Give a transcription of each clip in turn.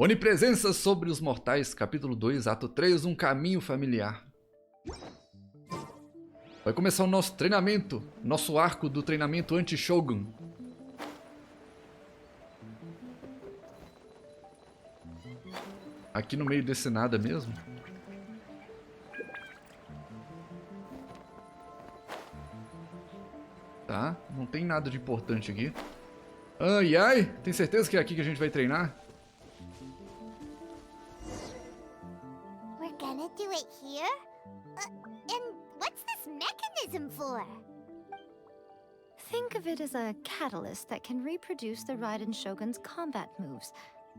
Onipresença sobre os mortais, capítulo 2, ato 3, um caminho familiar. Vai começar o nosso treinamento, nosso arco do treinamento anti-Shogun. Aqui no meio desse nada mesmo. Tá, não tem nada de importante aqui. Ai, ai, tem certeza que é aqui que a gente vai treinar? We're gonna do it here? And what's this mechanism for? Think of it as a catalyst that can reproduce the Raiden Shogun's combat moves.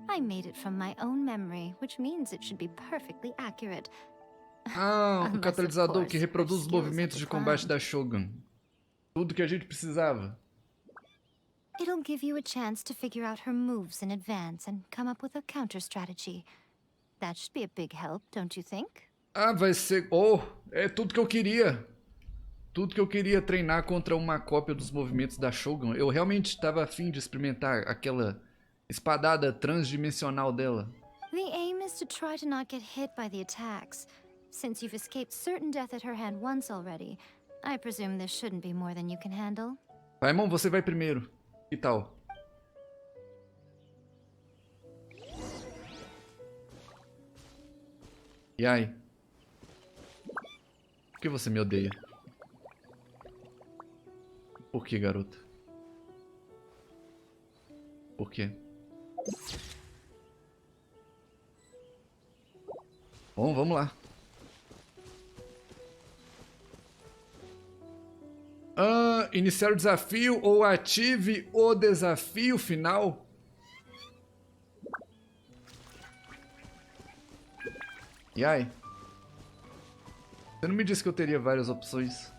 I made it from my own memory, which means it should be perfectly accurate. Ah, um catalisador que reproduz os movimentos de combate da Shogun. Tudo que a gente precisava. It'll give you a chance to figure out her moves in advance and come up with a counter strategy. That should be a big help, don't you think? Ah, vai ser... Oh, é tudo que eu queria. Tudo que eu queria treinar contra uma cópia dos movimentos da Shogun. Eu realmente estava afim de experimentar aquela espadada transdimensional dela. The aim is to try to not get hit by the attacks. Since you've escaped certain death at her hand once already, I presume this shouldn't be more than you can handle. Paimon, você vai primeiro. Que tal? E aí? Por que você me odeia? Por que, garota? Por quê? Bom, vamos lá. Iniciar o desafio ou ative o desafio final. E aí? Você não me disse que eu teria várias opções?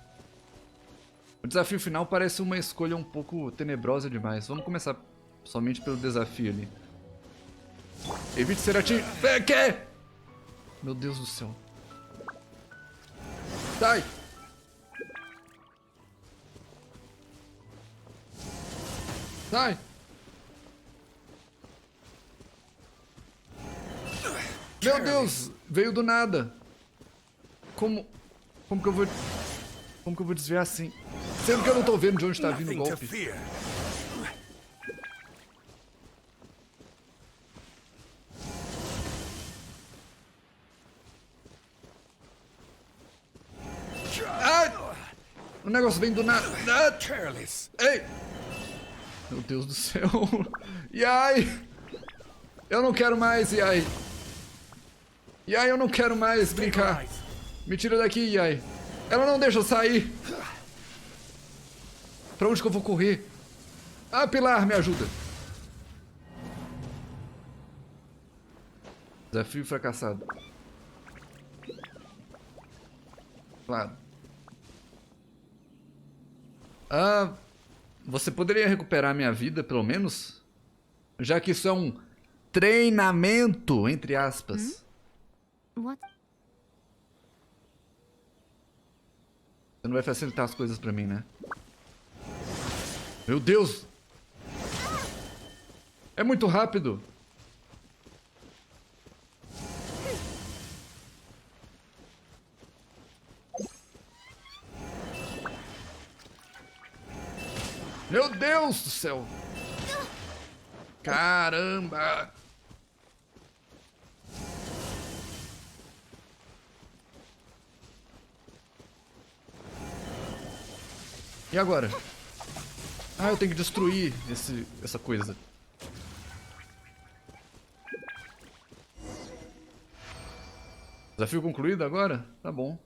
O desafio final parece uma escolha um pouco tenebrosa demais. Vamos começar somente pelo desafio ali. Evite ser atingido. Que? Meu Deus do céu. Sai! Sai! Meu Deus! Veio do nada! Como que eu vou desviar assim? Sendo que eu não tô vendo de onde tá vindo o golpe. Ai! O negócio vem do nada. Ei! Meu Deus do céu. Yai! Eu não quero mais, Yai. Yai, eu não quero mais brincar. Me tira daqui, Yai. Ela não deixa eu sair. Pra onde que eu vou correr? Ah, Pilar, me ajuda. Desafio fracassado. Claro. Ah... Você poderia recuperar minha vida, pelo menos? Já que isso é um treinamento, entre aspas. What? Você não vai facilitar as coisas pra mim, né? Meu Deus! É muito rápido! Meu Deus do céu! Caramba! E agora? Ah, eu tenho que destruir essa coisa. Desafio concluído agora? Tá bom.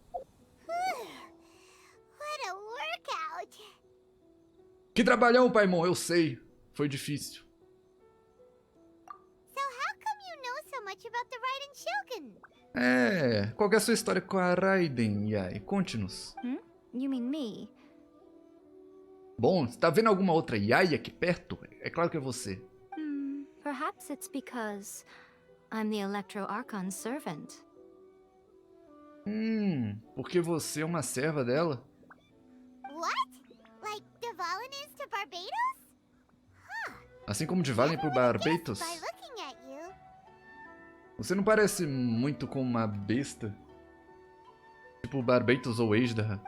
What a workout! Que trabalhão, Paimon, eu sei. Foi difícil. So how come you know so much about the Raiden Shogun? É, qual que é a sua história com a Raiden, Yai? Conte-nos. You mean me? Bom, você tá vendo alguma outra Yai aqui perto? É claro que é você. Perhaps it's because I'm the Electro Archon's servant. Porque você é uma serva dela? What? Like Devalin is to Barbados? Assim como de Valen por Barbados? By looking at you. Você não parece muito com uma besta? Tipo Barbatos ou Esdra?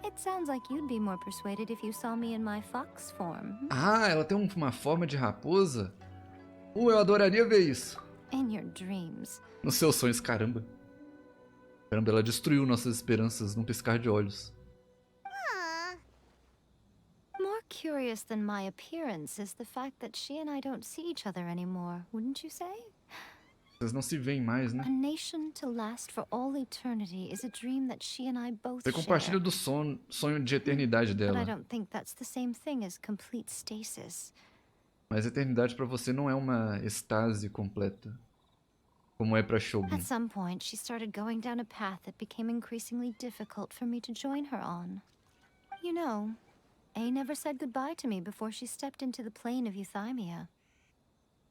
It sounds like you'd be more persuaded if you saw me in my fox form. Ah, ela tem uma forma de raposa? Eu adoraria ver isso. In your dreams. Nos seus sonhos, caramba. Caramba, ela destruiu nossas esperanças num piscar de olhos. Aw. More curious than my appearance is the fact that she and I don't see each other anymore, wouldn't you say? Vocês não se veem mais, né? A nation to last for all eternity is a dream that she and I both Você compartilha share. do sonho de eternidade But I dela. don't think that's the same thing as complete stasis. Mas eternidade pra você não é uma estase completa. Como é pra Shogun. At some point, she started going down a path that became increasingly difficult for me to join her on. You know, A never said goodbye to me before she stepped into the plane of euthymia.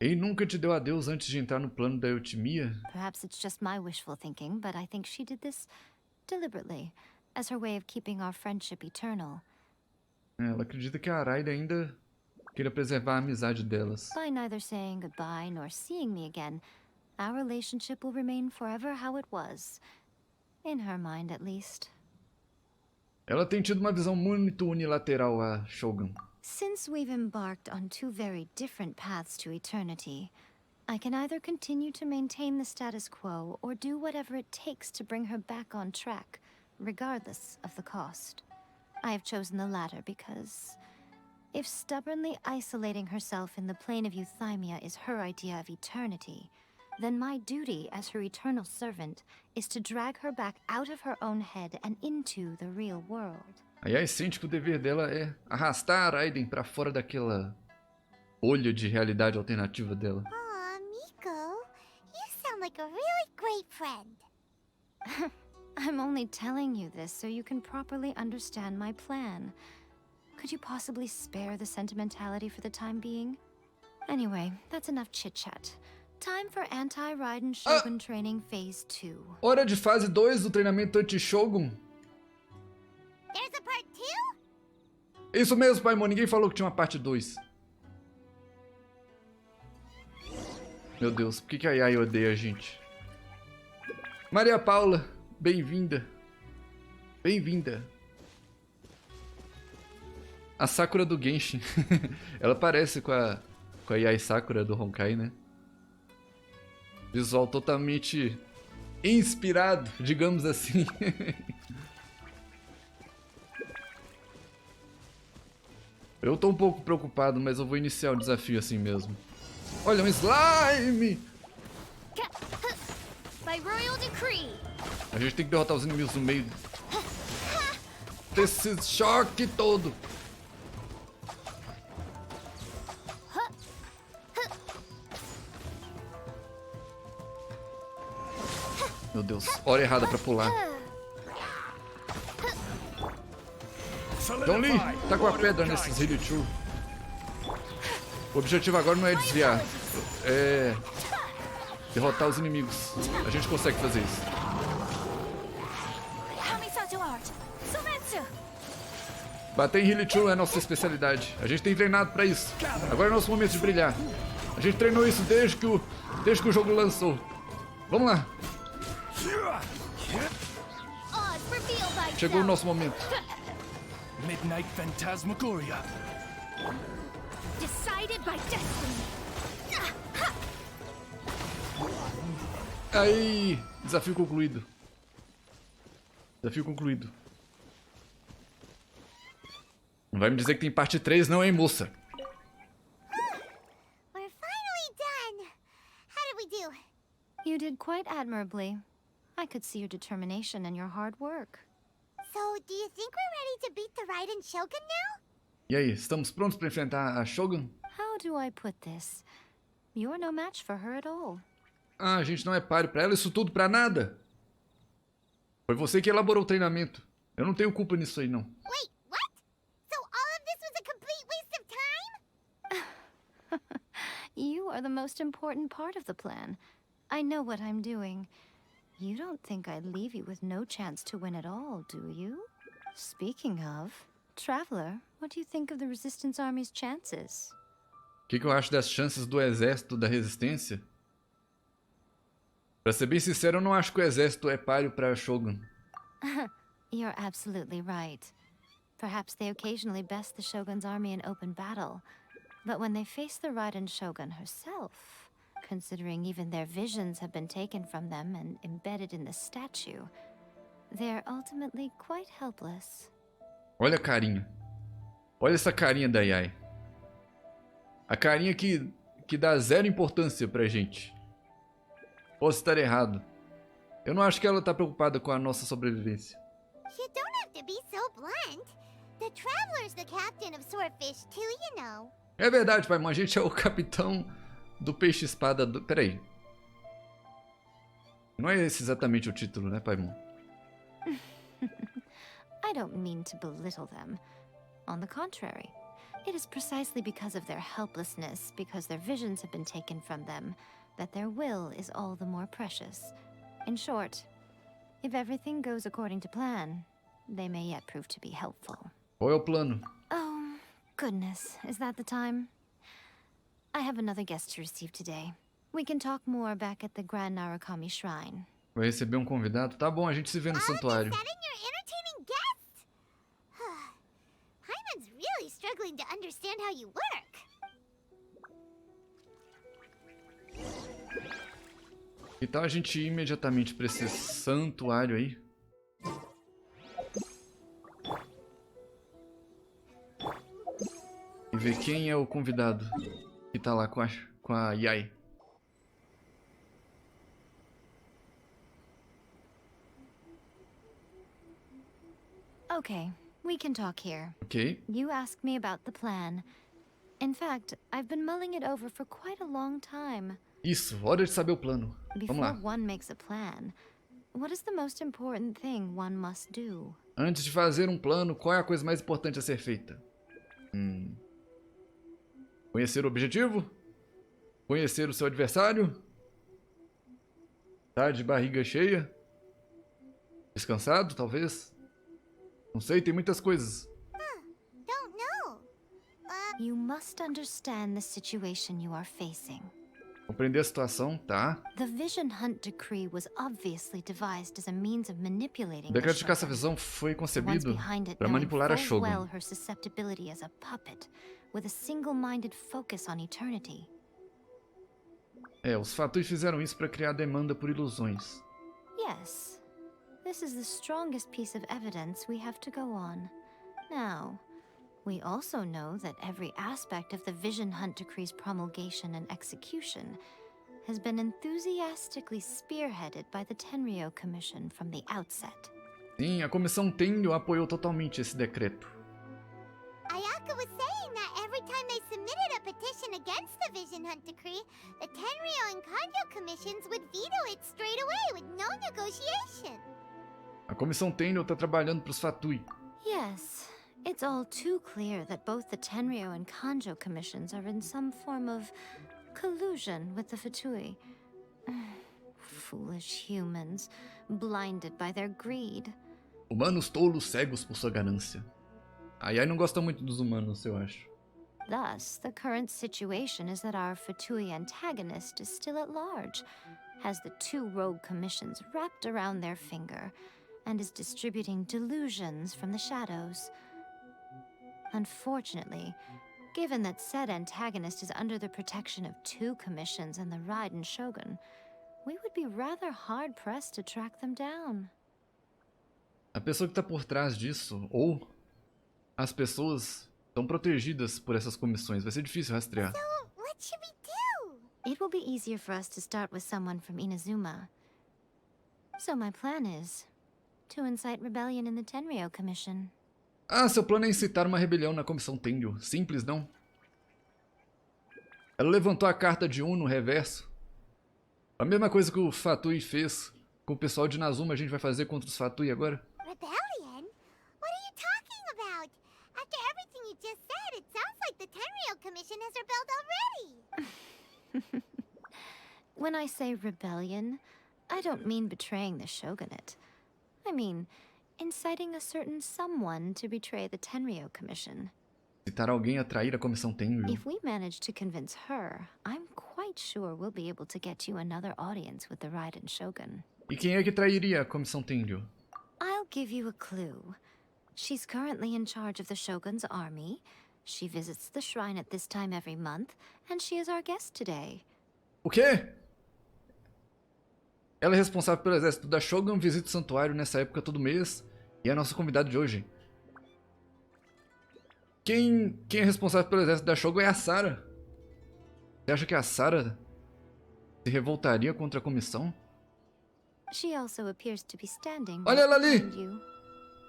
Ei nunca te deu adeus antes de entrar no plano da eutimia? Perhaps it's just my wishful thinking, but I think she did this deliberately, as her way of keeping our friendship eternal. Ela acredita que a Araida ainda queira preservar a amizade delas. By neither saying goodbye nor seeing me again, our relationship will remain forever how it was. In her mind, at least. Ela tem tido uma visão muito unilateral a Shogun. Since we've embarked on two very different paths to eternity, I can either continue to maintain the status quo or do whatever it takes to bring her back on track, regardless of the cost. I have chosen the latter because if stubbornly isolating herself in the plane of euthymia is her idea of eternity, then my duty as her eternal servant is to drag her back out of her own head and into the real world. Aí sente que o dever dela é arrastar a Raiden pra fora daquela bolha de realidade alternativa dela. Aw, Miko, you sound like a really great friend. I'm only telling you this so you can properly understand my plan. Could you possibly spare the sentimentality for the time being? Anyway, that's enough chit-chat. Time for anti-Raiden Shogun training phase 2. Hora de fase 2 do treinamento anti-Shogun. There's a part 2? Isso mesmo, Paimon. Ninguém falou que tinha uma parte 2. Meu Deus, por que a Yai odeia a gente? Maria Paula, bem-vinda. Bem-vinda. A Sakura do Genshin. Ela parece com a Yai Sakura do Honkai, né? Visual totalmente inspirado, digamos assim. Eu tô um pouco preocupado, mas eu vou iniciar o desafio assim mesmo. Olha, um slime! By royal decree. A gente tem que derrotar os inimigos no meio desse choque todo. Meu Deus, hora errada pra pular. John Lee, tá com a pedra nesses Hilichu. O objetivo agora não é desviar, é derrotar os inimigos. A gente consegue fazer isso. Bater em Hilichu é nossa especialidade. A gente tem treinado pra isso. Agora é nosso momento de brilhar. A gente treinou isso desde que o jogo lançou. Vamos lá. Chegou o nosso momento. Midnight Phantasmagoria. Decided by destiny. Aí, desafio concluído. Desafio concluído. Não vai me dizer que tem parte 3 não, hein, moça? We're finally done. How did we do? You did quite admirably. I could see your determination and your hard work. So, do you think we're ready to beat the Raiden Shogun now? E aí, estamos prontos para enfrentar a Shogun? How do I put this? You're no match for her at all. Ah, a gente não é páreo pra ela, isso tudo pra nada. Foi você que elaborou o treinamento. Eu não tenho culpa nisso aí, não. Wait, what? So all of this was a complete waste of time? You are the most important part of the plan. I know what I'm doing. You don't think I'd leave you with no chance to win at all, do you? Speaking of, Traveler, what do you think of the Resistance Army's chances? O que eu acho das chances do exército da resistência? Pra ser bem sincero, eu não acho que o exército é páreo pra Shogun. You're absolutely right. Perhaps they occasionally best the Shogun's army in open battle. But when they face the Raiden Shogun herself, considering even their visions have been taken from them and embedded in the statue, they're ultimately quite helpless. Olha a carinha. Olha essa carinha da Yai. A carinha que dá zero importância pra gente. Posso estar errado. Eu não acho que ela tá preocupada com a nossa sobrevivência. You don't have to be so blunt. The Traveler's the captain of Swordfish too, you know. É verdade, Paimon. A gente é o capitão do peixe-espada do... Peraí. Não é esse exatamente o título, né, Paimon? I don't mean to belittle them. On the contrary, it is precisely because of their helplessness, because their visions have been taken from them, that their will is all the more precious. In short, if everything goes according to plan, they may yet prove to be helpful. Qual é o plano? Oh, goodness, is that the time? I have another guest to receive today. We can talk more back at the Grand Narukami Shrine. Vai receber um convidado? Tá bom, a gente se vê no santuário. Setting your entertaining guest. Hyman's really struggling to understand how you work. Que tal a gente ir imediatamente pra esse santuário aí? E ver quem é o convidado que tá lá com a Yai. Okay, we can talk here. Ok. You asked me about the plan. In fact, I've been mulling it over for quite a long time. Isso, hora de saber o plano. Vamos Before lá. one makes a plan, what is the most important thing one must do? Antes de fazer um plano, qual é a coisa mais importante a ser feita? Conhecer o objetivo? Conhecer o seu adversário? Tá de barriga cheia? Descansado, talvez? Não sei, tem muitas coisas. Don't know. You must understand the situation you are facing. Compreender a situação, tá? The Vision Hunt Decree was obviously devised as a means of manipulating O the decreto de Shogun. caça-visão foi The ones concebido behind it para knowing manipular a full well Shogun. her susceptibility as a puppet, with a single-minded focus on eternity. Os Fatui fizeram isso para criar demanda por ilusões. Yes, this is the strongest piece of evidence we have to go on. Now, we also know that every aspect of the Vision Hunt Decree's promulgation and execution has been enthusiastically spearheaded by the Tenryou Commission from the outset. Sim, a comissão Tenryou apoiou totalmente esse decreto. Ayaka was saying that every time they submitted a petition against the Vision Hunt Decree, the Tenryou and Kanjo commissions would veto it straight away with no negotiation. A comissão Tenryou está trabalhando para os Fatui. Yes, it's all too clear that both the Tenryou and Kanjo commissions are in some form of collusion with the Fatui. Foolish humans, blinded by their greed. Humanos tolos cegos por sua ganância. A Yai não gosta muito dos humanos, eu acho. Thus, the current situation is that our Fatui antagonist is still at large, has the two rogue commissions wrapped around their finger, and is distributing delusions from the shadows. Unfortunately, given that said antagonist is under the protection of two commissions and the Raiden Shogun, we would be rather hard-pressed to track them down. A pessoa que está por trás disso, ou as pessoas, estão protegidas por essas comissões. Vai ser difícil rastrear. So, what should we do? It will be easier for us to start with someone from Inazuma. So my plan is to incite rebellion in the Tenryou Commission. Ah, seu plano é incitar uma rebelião na comissão Tenryou. Simples, não? Ela levantou a carta de no reverso. A mesma coisa que o Fatui fez com o pessoal de Inazuma, a gente vai fazer contra os Fatui agora. Rebellion? What are you talking about? After everything you just said, it sounds like the Tenryou Commission has rebelled already. When I say rebellion, I don't mean betraying the shogunate. I mean inciting a certain someone to betray the Tenryou Commission. Incitar alguém a trair a comissão Tenryou. If we manage to convince her, I'm quite quite sure we'll be able to get you another audience with the Raiden Shogun. E quem é que trairia a comissão Tenryo? I'll give you a clue. She's currently in charge of the Shogun's army. She visits the shrine at this time every month, and she is our guest today. O quê? Ela é responsável pelo exército da Shogun, visita o santuário nessa época todo mês e é a nossa convidada de hoje. Quem é responsável pelo exército da Shogun é a Sarah. Você acha que a Sarah se revoltaria contra a comissão? She also appears to be standing Olha ela ali! behind you.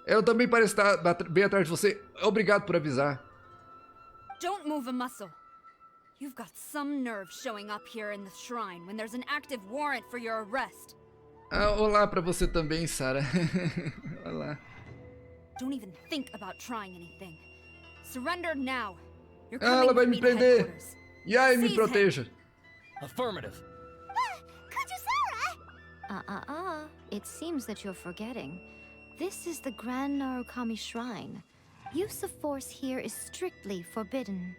Ela também parece estar bem atrás de você. Obrigado por avisar. Don't move a muscle. You've got some nerve showing up here in the shrine when there's an active warrant for your arrest. Olá pra você também, Sarah. Olá. Don't even think about trying anything. Surrender now. You're Ela coming vai with me me to prender. headquarters. E aí, me Seize proteja. Affirmative. Kujo-Sara! It seems that you're forgetting. This is the Grand Narukami Shrine. Use of force here is strictly forbidden.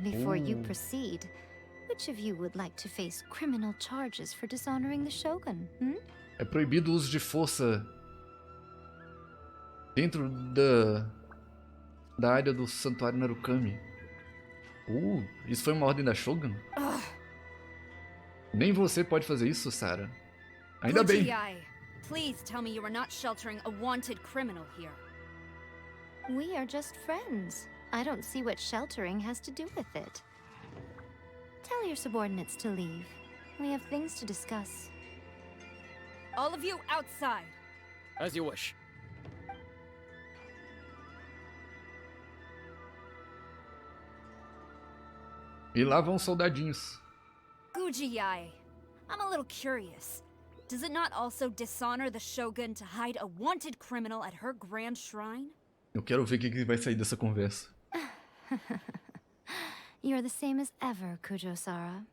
Before you proceed, which of you would like to face criminal charges for dishonoring the Shogun, É proibido o uso de força dentro da área do santuário Narukami. Isso foi uma ordem da Shogun? Nem você pode fazer isso, Sarah. Ainda bem. Gucci-ai, please tell me you are not sheltering a wanted criminal here. We are just friends. I don't see what sheltering has to do with it. Tell your subordinates to leave. We have things to discuss. All of you outside. As you wish. E lá vão os soldadinhos. Gucci-ai, I'm a little curious. Does it not also dishonor the Shogun to hide a wanted criminal at her grand shrine? Eu quero ver o que vai sair dessa conversa. You're the same as ever, Kujo-Sara.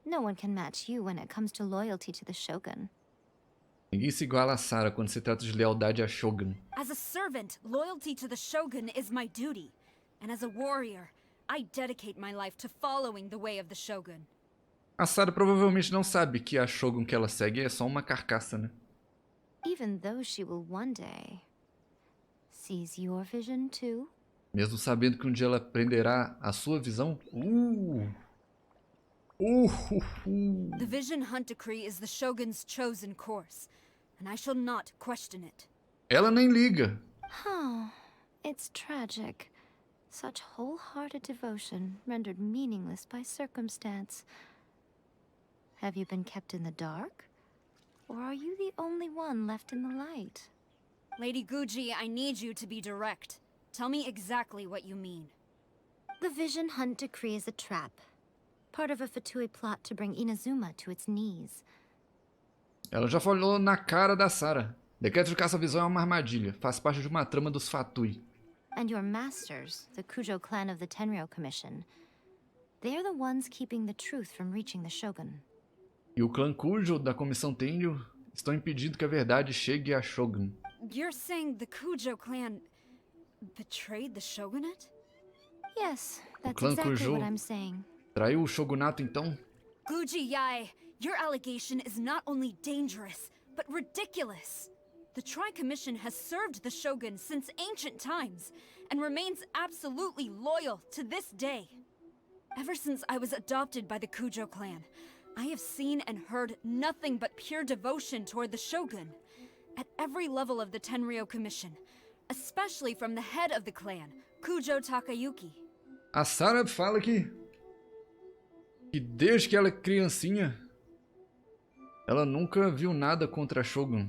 No one can match you when it comes to loyalty to the Shogun. Ninguém se iguala a Sarah quando se trata de lealdade a Shogun. As a servant, loyalty to the Shogun is my duty. And as a warrior, I dedicate my life to following the way of the Shogun. A Sarah provavelmente não sabe que a Shogun que ela segue é só uma carcaça, né? Even though she will one day seize your vision too. Mesmo sabendo que um dia ela aprenderá a sua visão. The Vision Hunt Decree is the Shogun's chosen course, and I shall not question it. Ela nem liga. Oh, it's tragic. Such wholehearted devotion rendered meaningless by circumstance. Have you been kept in the dark? Or are you the only one left in the light? Lady Guji, I need you to be direct. Tell me exactly what you mean. The Vision Hunt Decree is a trap. Part of a Fatui plot to bring Inazuma to its knees. Ela já falou na cara da Sarah. Decreto de caça-visão é uma armadilha. Faz parte de uma trama dos Fatui. And your masters, the Kujo clan of the Tenryou Commission, they're the ones keeping the truth from reaching the Shogun. E o clã Kujo da comissão Tenryo estão impedindo que a verdade chegue a Shogun. You're saying the Kujo clan betrayed the shogunate? Yes, that's clã exactly Kujo what I'm saying. traiu o shogunato então? Guji Yai, your allegation is not only dangerous, but ridiculous. The Tri-Commission has served the Shogun since ancient times, and remains absolutely loyal to this day. Ever since I was adopted by the Kujo clan, I have seen and heard nothing but pure devotion toward the Shogun. At every level of the Tenryou Commission, especially from the head of the clan, Kujo Takayuki. A Sarah fala que desde que ela é criancinha, ela nunca viu nada contra a Shogun,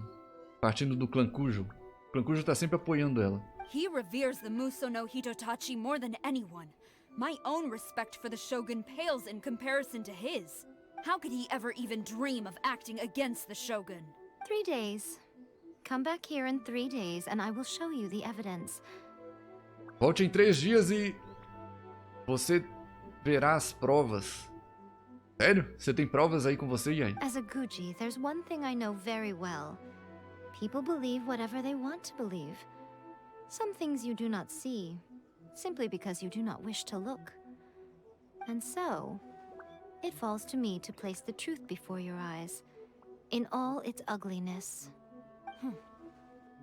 partindo do clã Kujo. O clã Kujo tá sempre apoiando ela. He reveres the Muso no Hitotachi more than anyone. My own respect for the Shogun pales in comparison to his. How could he ever even dream of acting against the Shogun? 3 days. Come back here in 3 days and I will show you the evidence. Volte em 3 dias e você verá as provas. Sério? Você tem provas aí com você, Yai? As a Guji, there's one thing I know very well. People believe whatever they want to believe. Some things you do not see, simply because you do not wish to look. And so, It falls to me to place the truth before your eyes, in all its ugliness.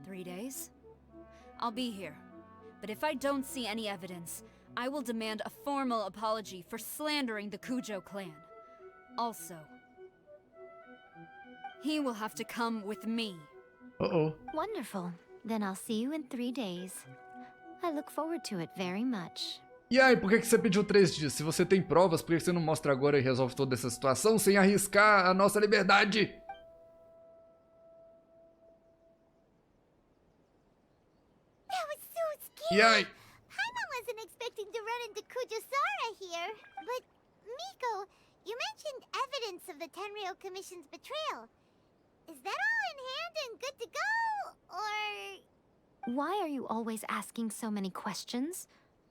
3 days? I'll be here. But if I don't see any evidence, I will demand a formal apology for slandering the Kujo clan. Also, he will have to come with me. Uh-oh. Wonderful. Then I'll see you in 3 days. I look forward to it very much. E aí, por que você pediu 3 dias? Se você tem provas, por que você não mostra agora e resolve toda essa situação sem arriscar a nossa liberdade? That was so scary. E aí? Paimon wasn't expecting to run into Kujosara here. But, Miko, you mentioned evidence of the Tenryou Commission's betrayal. Is that all in hand and good to go? Or... Why are you always asking so many questions?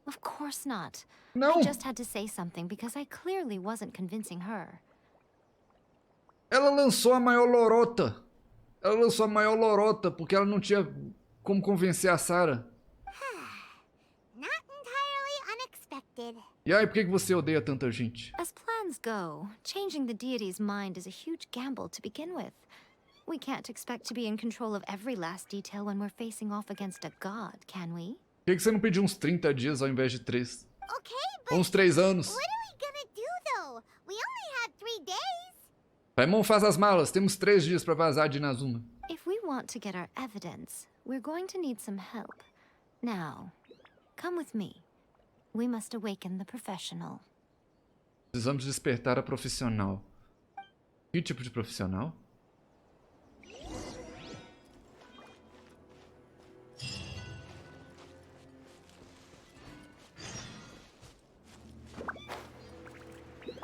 Of course not. Não. I just had to say something because I clearly wasn't convincing her. Ela lançou a maior lorota. Ela lançou a maior lorota porque ela não tinha como convencer a Sarah. Not entirely unexpected. E aí, por que você odeia tanta gente? As plans go, changing the deity's mind is a huge gamble to begin with. We can't expect to be in control of every last detail when we're facing off against a god, can we? Por que você não pediu uns 30 dias ao invés de 3? Okay, but Ou uns 3 anos? what are we gonna do though? We only have 3 days. Paimon, faz as malas. Temos 3 dias pra vazar de Inazuma. If we want to get our evidence, we're going to need some help. Now, come with me. We must awaken the professional. Precisamos despertar a profissional. Que tipo de profissional?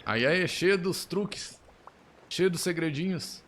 Aí é cheio dos truques. Cheio dos segredinhos.